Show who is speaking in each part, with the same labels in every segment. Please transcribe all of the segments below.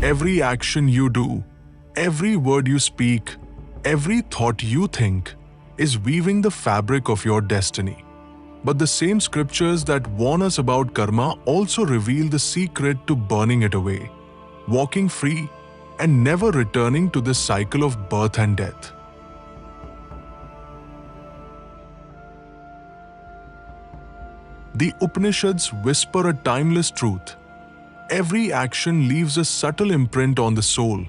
Speaker 1: Every action you do, every word you speak, every thought you think is weaving the fabric of your destiny. But the same scriptures that warn us about karma also reveal the secret to burning it away, walking free, and never returning to this cycle of birth and death. The Upanishads whisper a timeless truth. Every action leaves a subtle imprint on the soul,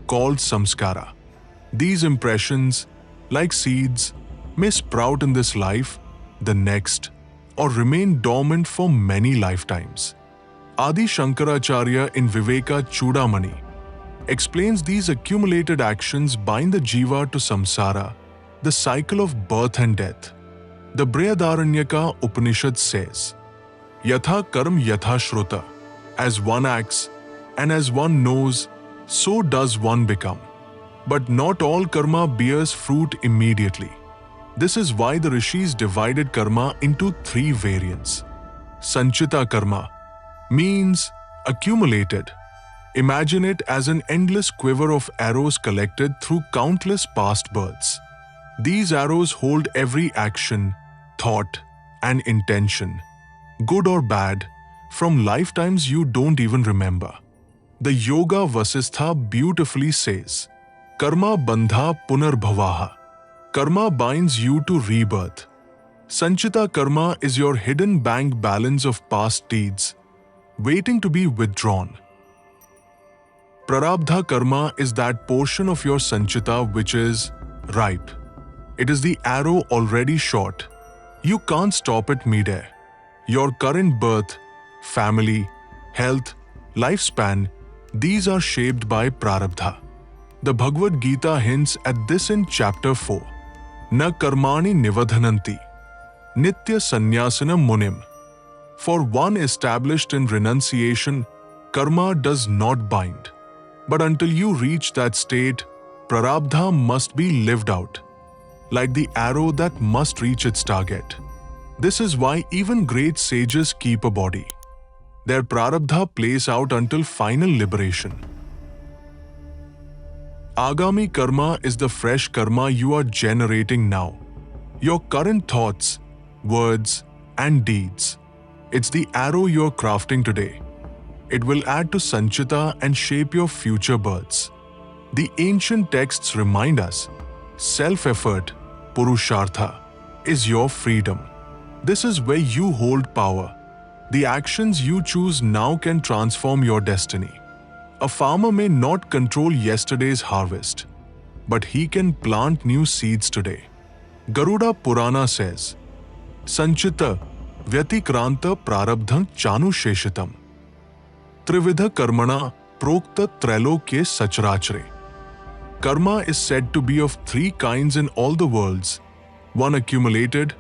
Speaker 1: called samskara. These impressions, like seeds, may sprout in this life, the next, or remain dormant for many lifetimes. Adi Shankaracharya in Viveka Chudamani explains these accumulated actions bind the jiva to samsara, the cycle of birth and death. The Brihadaranyaka Upanishad says, Yatha karm yatha shruta, as one acts and as one knows, so does one become. But not all karma bears fruit immediately. This is why the rishis divided karma into three variants. Sanchita karma means accumulated. Imagine it as an endless quiver of arrows collected through countless past births. These arrows hold every action, thought, and intention, good or bad, from lifetimes you don't even remember. The Yoga Vasistha beautifully says, Karma bandha punarbhavaha. Karma binds you to rebirth. Sanchita karma is your hidden bank balance of past deeds, waiting to be withdrawn. Prarabdha karma is that portion of your sanchita which is ripe. It is the arrow already shot. You can't stop it midair. Your current birth, family, health, lifespan, these are shaped by prarabdha. The Bhagavad Gita hints at this in chapter 4. Na karmani nivadhananti, nitya sannyasana munim. For one established in renunciation, karma does not bind. But until you reach that state, prarabdha must be lived out, like the arrow that must reach its target. This is why even great sages keep a body. Their prarabdha plays out until final liberation. Agami karma is the fresh karma you are generating now. Your current thoughts, words, and deeds. It's the arrow you're crafting today. It will add to sanchita and shape your future births. The ancient texts remind us, self-effort, purushartha, is your freedom. This is where you hold power. The actions you choose now can transform your destiny. A farmer may not control yesterday's harvest, but he can plant new seeds today. Garuda Purana says, Sanchita vyatikranta prarabdham chanu sheshitam. Trividha karmana prokta trailokye sachrachre. Karma is said to be of three kinds in all the worlds. One accumulated,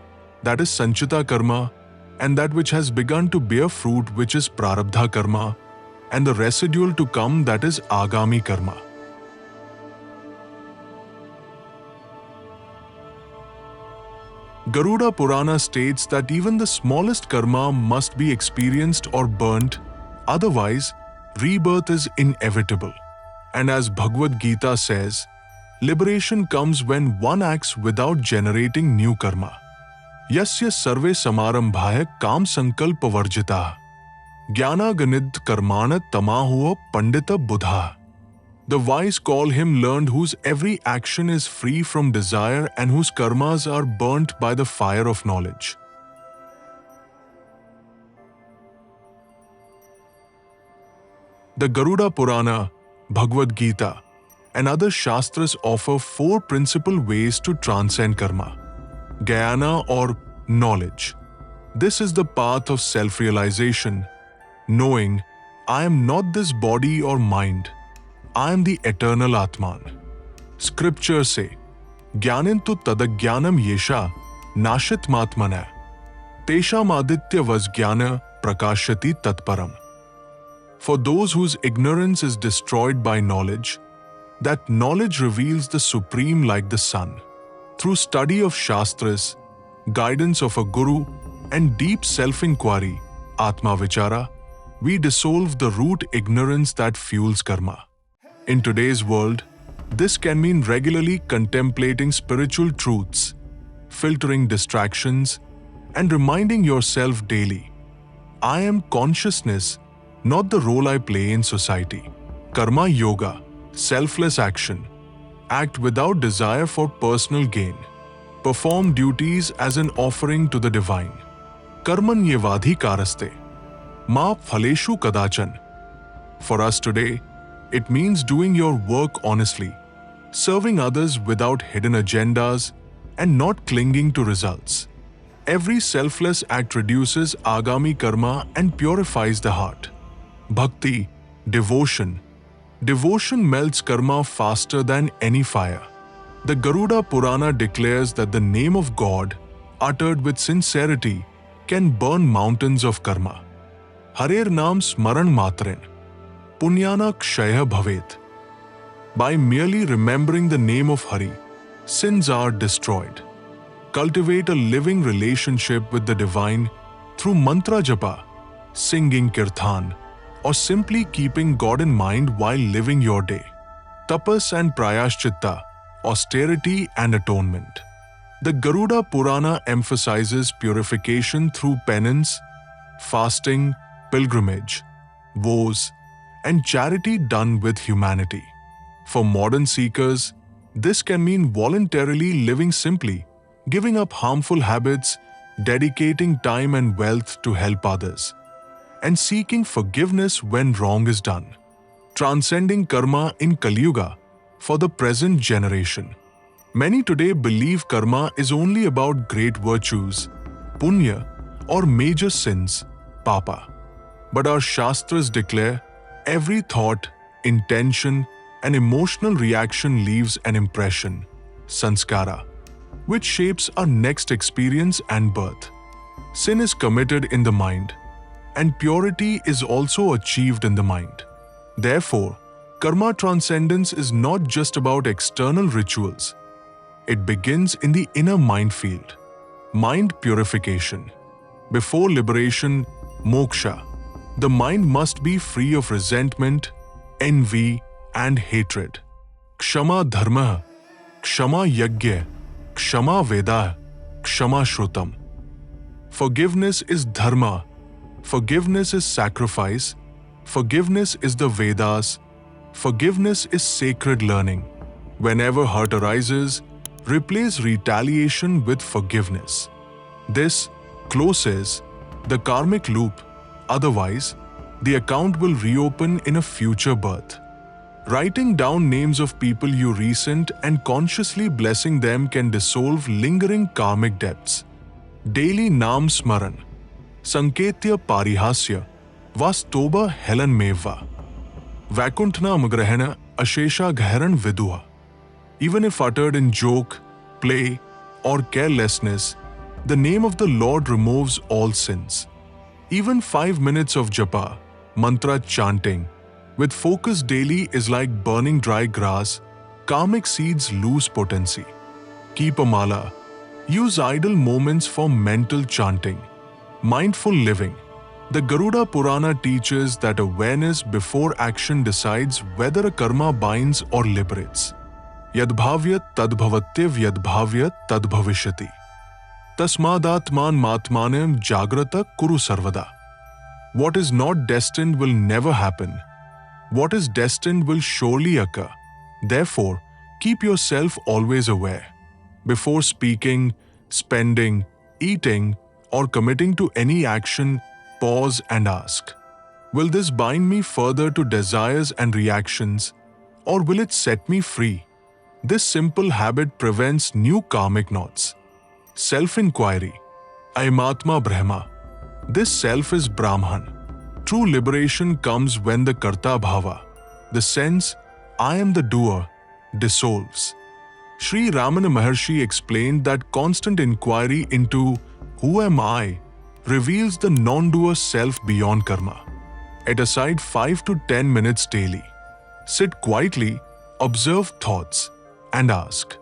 Speaker 1: that is sanchita karma, and that which has begun to bear fruit, which is prarabdha karma, and the residual to come, that is agami karma. Garuda Purana states that even the smallest karma must be experienced or burnt, otherwise rebirth is inevitable. And as Bhagavad Gita says, liberation comes when one acts without generating new karma. Yasya sarve samarambhaya kam sankalpa varjita. Jnana ganid karmana tamahuva pandita buddha. The wise call him learned whose every action is free from desire and whose karmas are burnt by the fire of knowledge. The Garuda Purana, Bhagavad Gita, and other Shastras offer four principal ways to transcend karma. Jnana or knowledge. This is the path of self-realization, knowing, I am not this body or mind. I am the eternal Atman. Scriptures say, Jnanintu tadajnanam yesha nashit matmana. Tesham aditya vasjnana prakashati tatparam. For those whose ignorance is destroyed by knowledge, that knowledge reveals the Supreme like the sun. Through study of Shastras, guidance of a Guru, and deep self-inquiry, Atma Vichara, we dissolve the root ignorance that fuels karma. In today's world, this can mean regularly contemplating spiritual truths, filtering distractions, and reminding yourself daily, I am consciousness, not the role I play in society. Karma Yoga, selfless action. Act without desire for personal gain. Perform duties as an offering to the divine. Karmanyevadhikaraste. Ma phaleshu kadachan. For us today, it means doing your work honestly, serving others without hidden agendas, and not clinging to results. Every selfless act reduces agami karma and purifies the heart. Bhakti, devotion. Devotion melts karma faster than any fire. The Garuda Purana declares that the name of God, uttered with sincerity, can burn mountains of karma. Harer Naam Smaran Matren. Punyana Kshaya Bhavet. By merely remembering the name of Hari, sins are destroyed. Cultivate a living relationship with the divine through mantra japa, singing kirtan, or simply keeping God in mind while living your day. Tapas and prayashchitta, austerity and atonement. The Garuda Purana emphasizes purification through penance, fasting, pilgrimage, vows, and charity done with humanity. For modern seekers, this can mean voluntarily living simply, giving up harmful habits, dedicating time and wealth to help others, and seeking forgiveness when wrong is done. Transcending karma in Kali Yuga for the present generation. Many today believe karma is only about great virtues, punya, or major sins, papa. But our Shastras declare every thought, intention, and emotional reaction leaves an impression, sanskara, which shapes our next experience and birth. Sin is committed in the mind, and purity is also achieved in the mind. Therefore, karma transcendence is not just about external rituals. It begins in the inner mind field. Mind purification. Before liberation, moksha, the mind must be free of resentment, envy, and hatred. Kshama dharma, kshama yajna, kshama veda, kshama shrutam. Forgiveness is dharma. Forgiveness is sacrifice. Forgiveness is the Vedas. Forgiveness is sacred learning. Whenever hurt arises, replace retaliation with forgiveness. This closes the karmic loop. Otherwise, the account will reopen in a future birth. Writing down names of people you resent and consciously blessing them can dissolve lingering karmic debts. Daily Naam Smaran. Sanketya Parihasya. Vastoba Helen Meva. Vakuntna Magrahana Ashesha Gharan Viduha. Even if uttered in joke, play, or carelessness, the name of the Lord removes all sins. Even 5 minutes of japa, mantra chanting, with focus daily is like burning dry grass. Karmic seeds lose potency. Keep a mala. Use idle moments for mental chanting. Mindful living. The Garuda Purana teaches that awareness before action decides whether a karma binds or liberates. Yadbhavyat tadbhavatyev yadbhavyat tadbhavishati. Tasmadatman matmanem jagrata kuru sarvada. What is not destined will never happen. What is destined will surely occur. Therefore, keep yourself always aware. Before speaking, spending, eating, or committing to any action, pause and ask, will this bind me further to desires and reactions, or will it set me free? This simple habit prevents new karmic knots. Self-inquiry. Aimatma Brahma. This self is Brahman. True liberation comes when the Karta Bhava, the sense, I am the doer, dissolves. Sri Ramana Maharshi explained that constant inquiry into who am I reveals the non-doer self beyond karma. Set aside 5 to 10 minutes daily. Sit quietly, observe thoughts, and ask,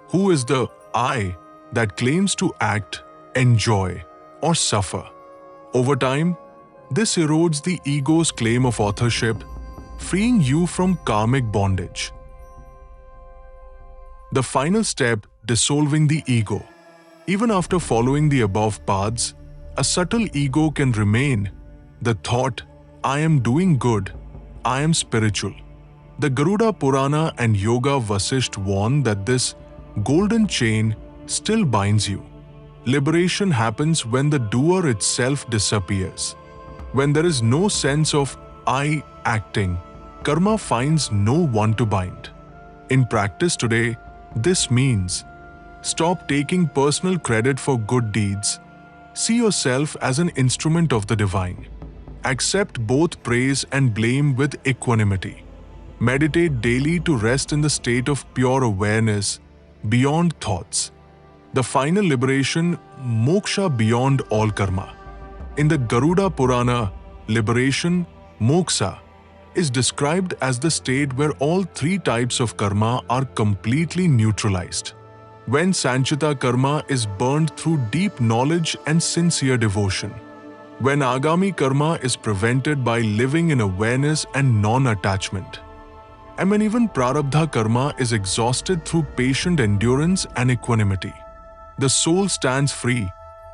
Speaker 1: who is the I that claims to act, enjoy, or suffer? Over time, This erodes the ego's claim of authorship, freeing you from karmic bondage. The final step, dissolving the ego. Even after following the above paths, a subtle ego can remain. The thought, I am doing good, I am spiritual. The Garuda Purana and Yoga Vasisht warn that this golden chain still binds you. Liberation happens when the doer itself disappears. When there is no sense of I acting, karma finds no one to bind. In practice today, this means stop taking personal credit for good deeds. See yourself as an instrument of the divine. Accept both praise and blame with equanimity. Meditate daily to rest in the state of pure awareness, beyond thoughts. The final liberation, moksha beyond all karma. In the Garuda Purana, liberation, moksha, is described as the state where all three types of karma are completely neutralized. When Sanchita karma is burned through deep knowledge and sincere devotion. When Agami karma is prevented by living in awareness and non-attachment. And when even Prarabdha karma is exhausted through patient endurance and equanimity. The soul stands free,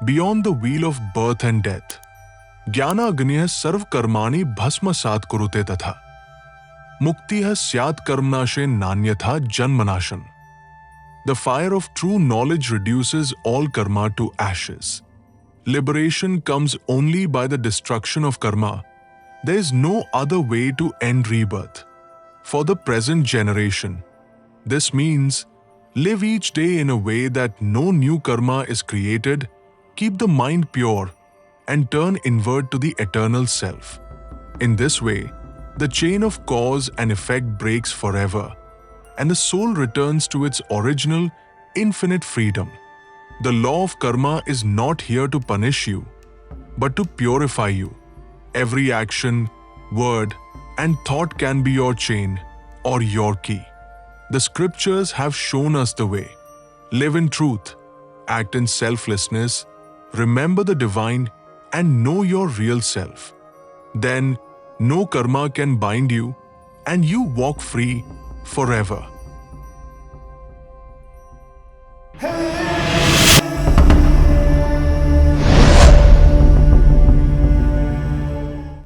Speaker 1: beyond the wheel of birth and death. Jnana agniya sarv karmani bhasmasat kurute tatha. Muktiha syat karmnashe nanyatha janmanashan. The fire of true knowledge reduces all karma to ashes. Liberation comes only by the destruction of karma. There is no other way to end rebirth. For the present generation, this means live each day in a way that no new karma is created, keep the mind pure, and turn inward to the eternal self. In this way, the chain of cause and effect breaks forever, and the soul returns to its original, infinite freedom. The law of karma is not here to punish you, but to purify you. Every action, word, and thought can be your chain or your key. The scriptures have shown us the way. Live in truth, act in selflessness, remember the divine, and know your real self. Then, no karma can bind you, and you walk free forever.